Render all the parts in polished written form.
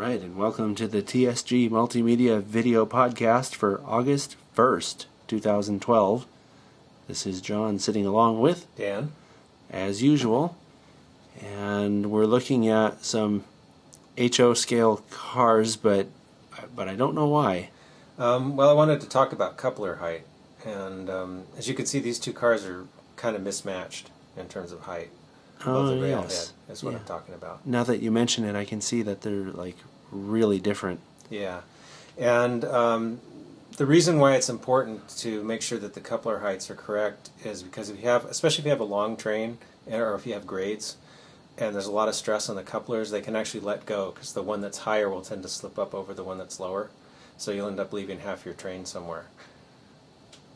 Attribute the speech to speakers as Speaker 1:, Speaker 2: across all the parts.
Speaker 1: right, and welcome to the TSG Multimedia video podcast for August 1st, 2012. This is John sitting along with
Speaker 2: Dan,
Speaker 1: as usual, and we're looking at some HO scale cars, but I don't know why.
Speaker 2: Well, I wanted to talk about coupler height, and as you can see, these two cars are kind of mismatched in terms of height. Both are railhead,
Speaker 1: Yes.
Speaker 2: is what I'm talking about.
Speaker 1: Now that you mention it, I can see that they're like really different.
Speaker 2: Yeah, and the reason why it's important to make sure that the coupler heights are correct is because if you have, especially if you have a long train or if you have grades, and there's a lot of stress on the couplers, they can actually let go because the one that's higher will tend to slip up over the one that's lower. So you'll end up leaving half your train somewhere.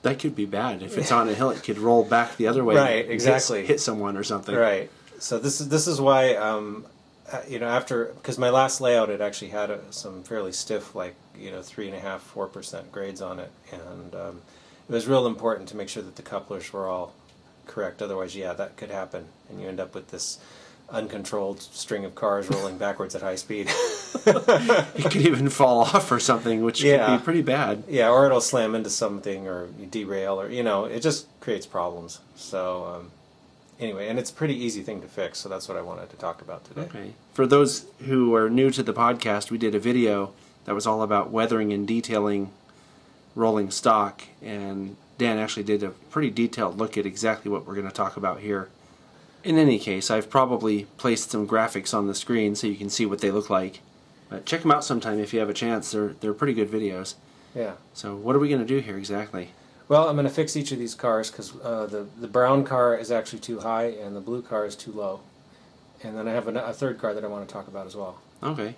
Speaker 1: That could be bad. If it's on a hill, it could roll back the other way.
Speaker 2: Right, exactly.
Speaker 1: Hit someone or something.
Speaker 2: Right. So this is why because my last layout it actually had some fairly stiff 3.5-4% grades on it, and it was real important to make sure that the couplers were all correct. Otherwise, yeah, that could happen, and you end up with this uncontrolled string of cars rolling backwards at high speed.
Speaker 1: It could even fall off or something, which could be pretty bad.
Speaker 2: Yeah, or it'll slam into something, or you derail, or it just creates problems. So anyway, and it's a pretty easy thing to fix, so that's what I wanted to talk about today.
Speaker 1: Okay. For those who are new to the podcast, we did a video that was all about weathering and detailing rolling stock, and Dan actually did a pretty detailed look at exactly what we're going to talk about here. In any case, I've probably placed some graphics on the screen so you can see what they look like. But check them out sometime if you have a chance. They're pretty good videos.
Speaker 2: Yeah.
Speaker 1: So what are we going to do here exactly?
Speaker 2: Well, I'm going to fix each of these cars because the brown car is actually too high and the blue car is too low. And then I have a third car that I want to talk about as well.
Speaker 1: Okay.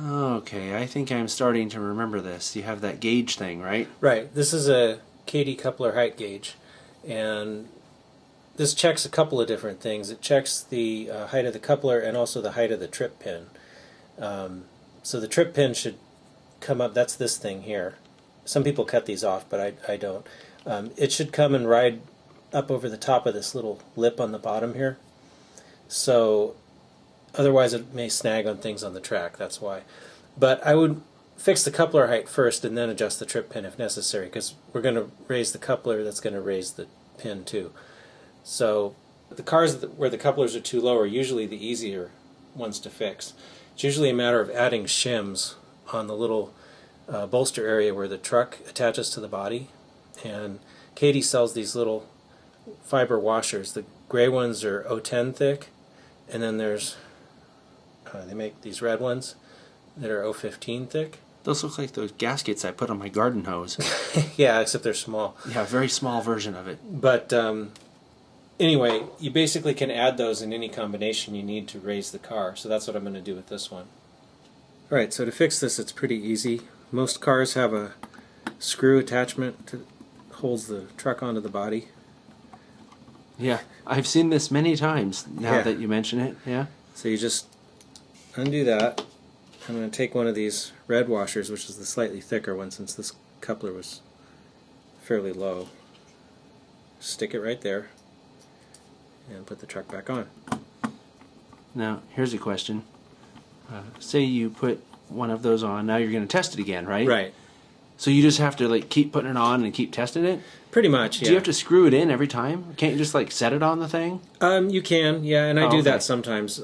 Speaker 1: Okay, I think I'm starting to remember this. You have that gauge thing, right?
Speaker 2: Right. This is a KD coupler height gauge. And this checks a couple of different things. It checks the height of the coupler and also the height of the trip pin. So the trip pin should come up. That's this thing here. Some people cut these off, but I don't. It should come and ride up over the top of this little lip on the bottom here. So otherwise it may snag on things on the track. That's why. But I would fix the coupler height first and then adjust the trip pin if necessary, because we're going to raise the coupler. That's going to raise the pin too. So the cars where the couplers are too low are usually the easier ones to fix. It's usually a matter of adding shims on the little bolster area where the truck attaches to the body. And Katie sells these little fiber washers. The gray ones are 010 thick, and then there's they make these red ones that are 015 thick.
Speaker 1: Those look like those gaskets I put on my garden hose.
Speaker 2: Yeah, except they're small.
Speaker 1: Yeah, a very small version of it.
Speaker 2: But anyway, you basically can add those in any combination you need to raise the car, so that's what I'm going to do with this one. Alright, so to fix this it's pretty easy. Most cars have a screw attachment that holds the truck onto the body.
Speaker 1: Yeah, I've seen this many times now that you mention it. Yeah.
Speaker 2: So you just undo that. I'm going to take one of these red washers, which is the slightly thicker one since this coupler was fairly low. Stick it right there and put the truck back on.
Speaker 1: Now, here's a question. Say you put one of those on, now you're going to test it again, right?
Speaker 2: Right.
Speaker 1: So you just have to keep putting it on and keep testing it?
Speaker 2: Pretty much, yeah.
Speaker 1: Do you have to screw it in every time? Can't you just set it on the thing?
Speaker 2: You can, yeah, and I do
Speaker 1: okay.
Speaker 2: that sometimes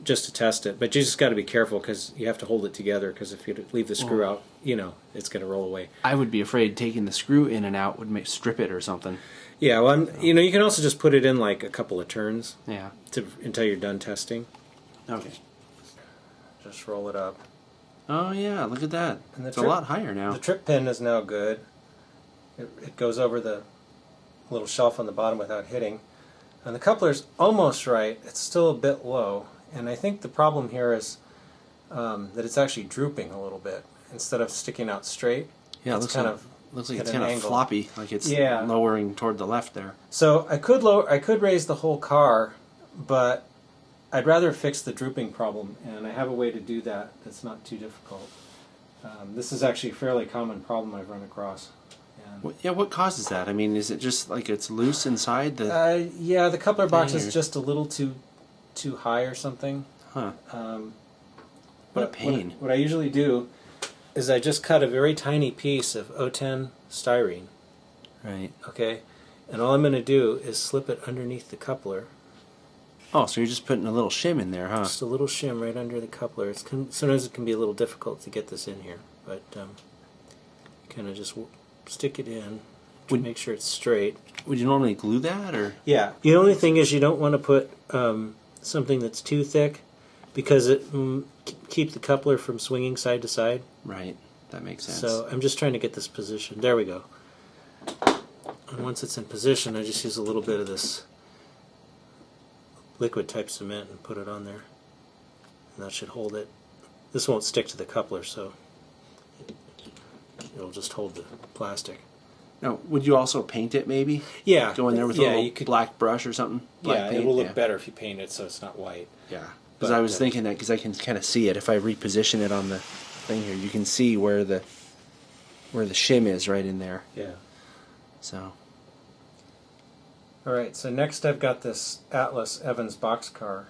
Speaker 2: just to test it. But you just got to be careful because you have to hold it together, because if you leave the screw out, it's going to roll away.
Speaker 1: I would be afraid taking the screw in and out would strip it or something.
Speaker 2: Yeah, well, you can also just put it in a couple of turns.
Speaker 1: Yeah.
Speaker 2: Until you're done testing.
Speaker 1: Okay.
Speaker 2: Just roll it up.
Speaker 1: Oh yeah, look at that.
Speaker 2: And
Speaker 1: it's a lot higher now.
Speaker 2: The trip pin is now good. It goes over the little shelf on the bottom without hitting. And the coupler's almost right. It's still a bit low. And I think the problem here is that it's actually drooping a little bit. Instead of sticking out straight,
Speaker 1: yeah,
Speaker 2: looks
Speaker 1: like it's kind of floppy, like it's
Speaker 2: Yeah.
Speaker 1: lowering toward the left there.
Speaker 2: So I could raise the whole car, but I'd rather fix the drooping problem, and I have a way to do that that's not too difficult. This is actually a fairly common problem I've run across.
Speaker 1: What causes that? I mean, is it just it's loose inside the...
Speaker 2: yeah, the coupler box is just a little too high or something.
Speaker 1: Huh. What a pain.
Speaker 2: What I usually do is I just cut a very tiny piece of O10 styrene.
Speaker 1: Right.
Speaker 2: Okay? And all I'm going to do is slip it underneath the coupler.
Speaker 1: Oh, so you're just putting a little shim in there, huh?
Speaker 2: Just a little shim right under the coupler. Sometimes it can be a little difficult to get this in here, but kind of just stick it in to make sure it's straight.
Speaker 1: Would you normally glue that, or?
Speaker 2: Yeah. The only thing is you don't want to put something that's too thick because it keeps the coupler from swinging side to side.
Speaker 1: Right. That makes sense.
Speaker 2: So I'm just trying to get this position. There we go. And once it's in position, I just use a little bit of this liquid type cement and put it on there. And that should hold it. This won't stick to the coupler, so it'll just hold the plastic.
Speaker 1: Now, would you also paint it, maybe?
Speaker 2: Yeah.
Speaker 1: Go in there with a little black brush or something? Black paint?
Speaker 2: It will look better if you paint it so it's not white.
Speaker 1: Yeah. Because I was thinking that, because I can kind of see it. If I reposition it on the thing here, you can see where the shim is right in there.
Speaker 2: Yeah.
Speaker 1: So.
Speaker 2: Alright, so next I've got this Atlas Evans boxcar,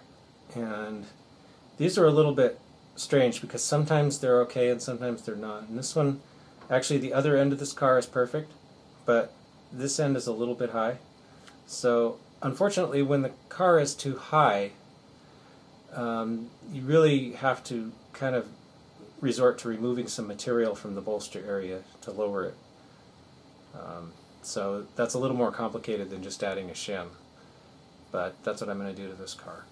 Speaker 2: and these are a little bit strange because sometimes they're okay and sometimes they're not. And this one, actually the other end of this car is perfect, but this end is a little bit high. So unfortunately when the car is too high, you really have to kind of resort to removing some material from the bolster area to lower it. So that's a little more complicated than just adding a shim, but that's what I'm going to do to this car.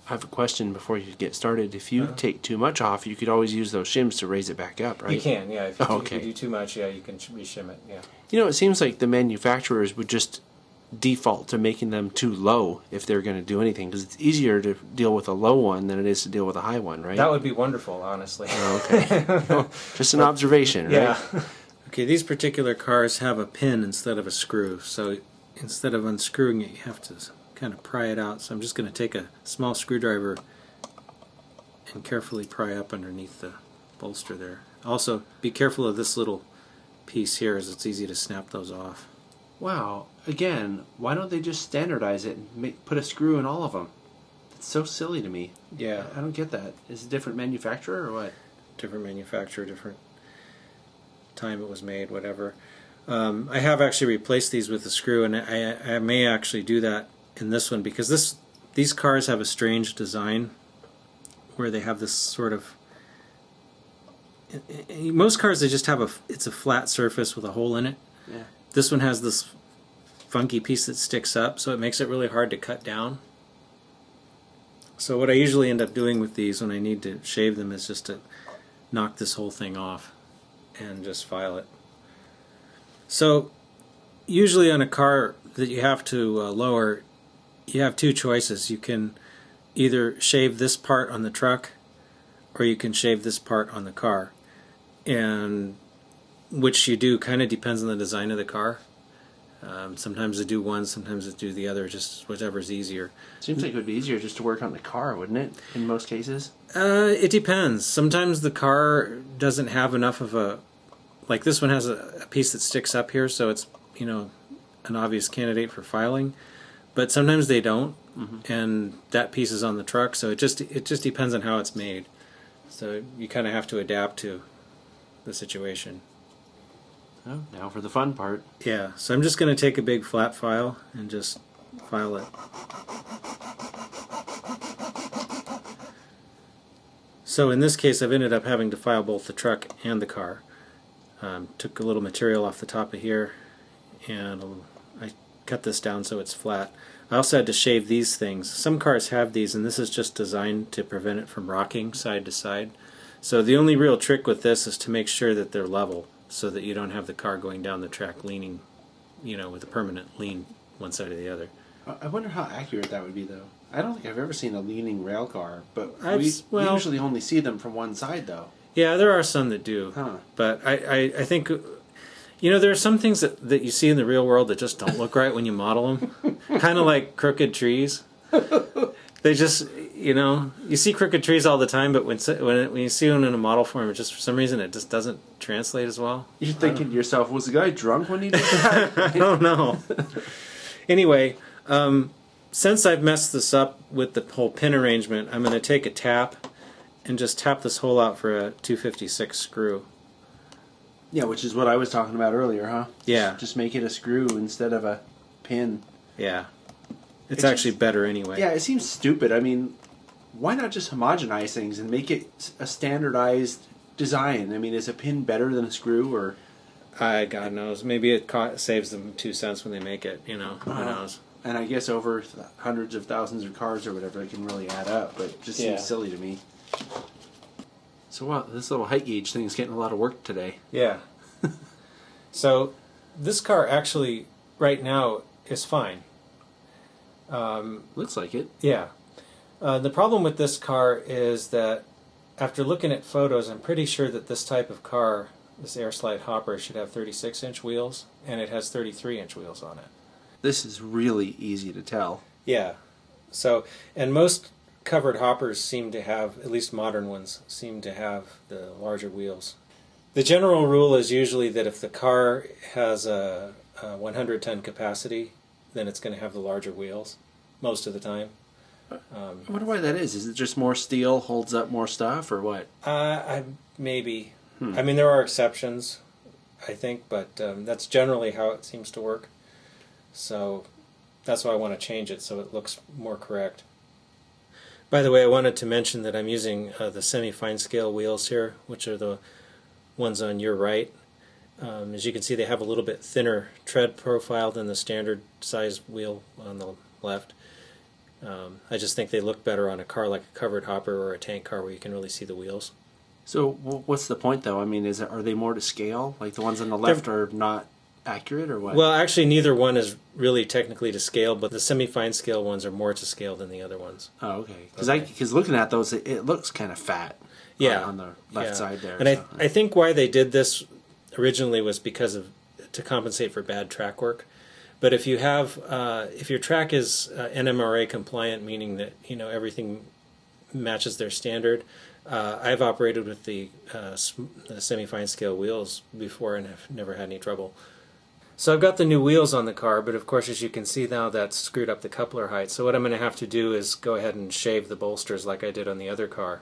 Speaker 1: I have a question before you get started. If you take too much off, you could always use those shims to raise it back up, right?
Speaker 2: You can, yeah. If you do too much, yeah, you can re-shim it, yeah.
Speaker 1: You know, it seems like the manufacturers would just default to making them too low if they're going to do anything, because it's easier to deal with a low one than it is to deal with a high one, right?
Speaker 2: That would be wonderful, honestly.
Speaker 1: Oh, okay. Just an observation, right?
Speaker 2: Yeah. Okay, these particular cars have a pin instead of a screw, so instead of unscrewing it, you have to kind of pry it out. So I'm just going to take a small screwdriver and carefully pry up underneath the bolster there. Also, be careful of this little piece here, as it's easy to snap those off.
Speaker 1: Wow. Again, why don't they just standardize it and put a screw in all of them? It's so silly to me.
Speaker 2: Yeah.
Speaker 1: I don't get that. Is it a different manufacturer or what?
Speaker 2: Different manufacturer, different time it was made, whatever. I have actually replaced these with a screw, and I may actually do that in this one because these cars have a strange design where they have this sort of, most cars they just have it's a flat surface with a hole in it.
Speaker 1: Yeah.
Speaker 2: This one has this funky piece that sticks up, so it makes it really hard to cut down. So what I usually end up doing with these when I need to shave them is just to knock this whole thing off and just file it. So usually on a car that you have to lower, you have two choices. You can either shave this part on the truck or you can shave this part on the car, and which you do kind of depends on the design of the car. Sometimes I do one, sometimes I do the other, just whatever's easier.
Speaker 1: Seems like it would be easier just to work on the car, wouldn't it, in most cases?
Speaker 2: It depends. Sometimes the car doesn't have enough of a, like this one has a piece that sticks up here, so it's, you know, an obvious candidate for filing. But sometimes they don't, and that piece is on the truck, so it just depends on how it's made. So you kind of have to adapt to the situation.
Speaker 1: Oh, now for the fun part.
Speaker 2: Yeah, so I'm just going to take a big flat file and just file it. So in this case I've ended up having to file both the truck and the car. Took a little material off the top of here and I cut this down so it's flat. I also had to shave these things. Some cars have these, and this is just designed to prevent it from rocking side to side. So the only real trick with this is to make sure that they're level, so that you don't have the car going down the track leaning, you know, with a permanent lean one side or the other.
Speaker 1: I wonder how accurate that would be, though. I don't think I've ever seen a leaning rail car, but we usually only see them from one side, though.
Speaker 2: Yeah, there are some that do.
Speaker 1: Huh.
Speaker 2: But I think, you know, there are some things that you see in the real world that just don't look right when you model them. Kind of like crooked trees. They just, you know, you see crooked trees all the time, but when you see one in a model form, it just, for some reason, it just doesn't translate as well.
Speaker 1: You're thinking to yourself, was the guy drunk when he did that?
Speaker 2: I don't know. Anyway, since I've messed this up with the whole pin arrangement, I'm going to take a tap and just tap this hole out for a 256 screw.
Speaker 1: Yeah, which is what I was talking about earlier, huh?
Speaker 2: Yeah.
Speaker 1: Just make it a screw instead of a pin.
Speaker 2: Yeah. It's actually better anyway.
Speaker 1: Yeah, it seems stupid. I mean, why not just homogenize things and make it a standardized design? I mean, is a pin better than a screw, or...
Speaker 2: God knows. Maybe it saves them 2 cents when they make it, you know. Who knows?
Speaker 1: And I guess over hundreds of thousands of cars or whatever, it can really add up, but it just seems silly to me. So, wow, this little height gauge thing is getting a lot of work today.
Speaker 2: Yeah. So, this car actually, right now, is fine.
Speaker 1: Looks like it.
Speaker 2: Yeah. The problem with this car is that after looking at photos, I'm pretty sure that this type of car, this air slide hopper, should have 36-inch wheels, and it has 33-inch wheels on it.
Speaker 1: This is really easy to tell.
Speaker 2: Yeah. So, and most covered hoppers seem to have, at least modern ones, seem to have the larger wheels. The general rule is usually that if the car has a 100-ton capacity, then it's going to have the larger wheels, most of the time.
Speaker 1: I wonder why that is. Is it just more steel holds up more stuff, or what?
Speaker 2: Maybe. I mean, there are exceptions, I think, but that's generally how it seems to work. So that's why I want to change it so it looks more correct. By the way, I wanted to mention that I'm using the semi-fine scale wheels here, which are the ones on your right. As you can see, they have a little bit thinner tread profile than the standard size wheel on the left. I just think they look better on a car like a covered hopper or a tank car where you can really see the wheels.
Speaker 1: So what's the point, though? I mean, are they more to scale? Like the ones on the left are not accurate, or what?
Speaker 2: Well, actually, neither one is really technically to scale, but the semi-fine scale ones are more to scale than the other ones.
Speaker 1: Oh, okay. Because looking at those, it looks kind of fat.
Speaker 2: Yeah,
Speaker 1: on the left side there.
Speaker 2: And I think why they did this originally was to compensate for bad track work. But if you have if your track is NMRA compliant, meaning that everything matches their standard, I've operated with the semi-fine scale wheels before and have never had any trouble. So I've got the new wheels on the car, but of course, as you can see now, that's screwed up the coupler height. So what I'm going to have to do is go ahead and shave the bolsters like I did on the other car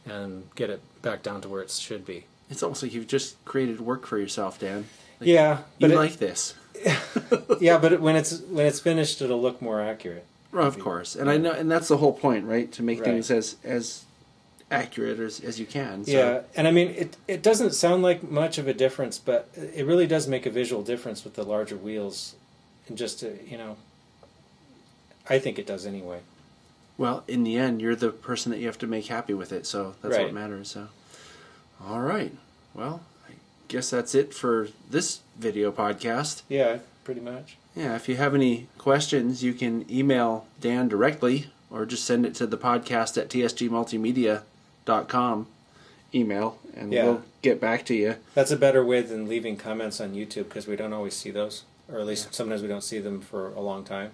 Speaker 2: and get it back down to where it should be.
Speaker 1: It's almost like you've just created work for yourself, Dan. Like,
Speaker 2: yeah,
Speaker 1: but you like this.
Speaker 2: Yeah, but when it's finished, it'll look more accurate.
Speaker 1: Well, of course, and I know, and that's the whole point, right? To make things as accurate as you can. So.
Speaker 2: Yeah, and I mean, it doesn't sound like much of a difference, but it really does make a visual difference with the larger wheels. And just I think it does anyway.
Speaker 1: Well, in the end, you're the person that you have to make happy with it, so that's what matters. So, all right. Well, I guess that's it for this video podcast.
Speaker 2: Yeah, pretty much.
Speaker 1: Yeah, if you have any questions, you can email Dan directly or just send it to the podcast at tsgmultimedia.com email, and we'll get back to you.
Speaker 2: That's a better way than leaving comments on YouTube, because we don't always see those, or at least sometimes we don't see them for a long time.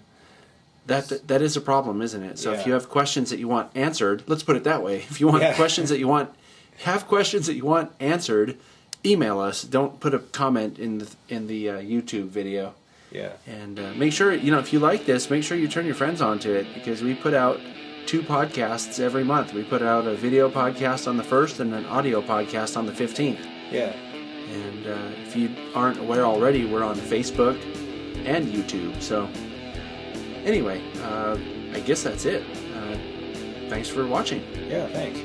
Speaker 1: That is a problem, isn't it? So if you have questions that you want answered, let's put it that way. If you want questions that you want answered, email us. Don't put a comment in the YouTube video.
Speaker 2: Yeah.
Speaker 1: And make sure, if you like this, make sure you turn your friends on to it, because we put out 2 podcasts every month. We put out a video podcast on the 1st and an audio podcast on the 15th.
Speaker 2: Yeah.
Speaker 1: And if you aren't aware already, we're on Facebook and YouTube. So anyway, I guess that's it. Thanks for watching.
Speaker 2: Yeah, thanks.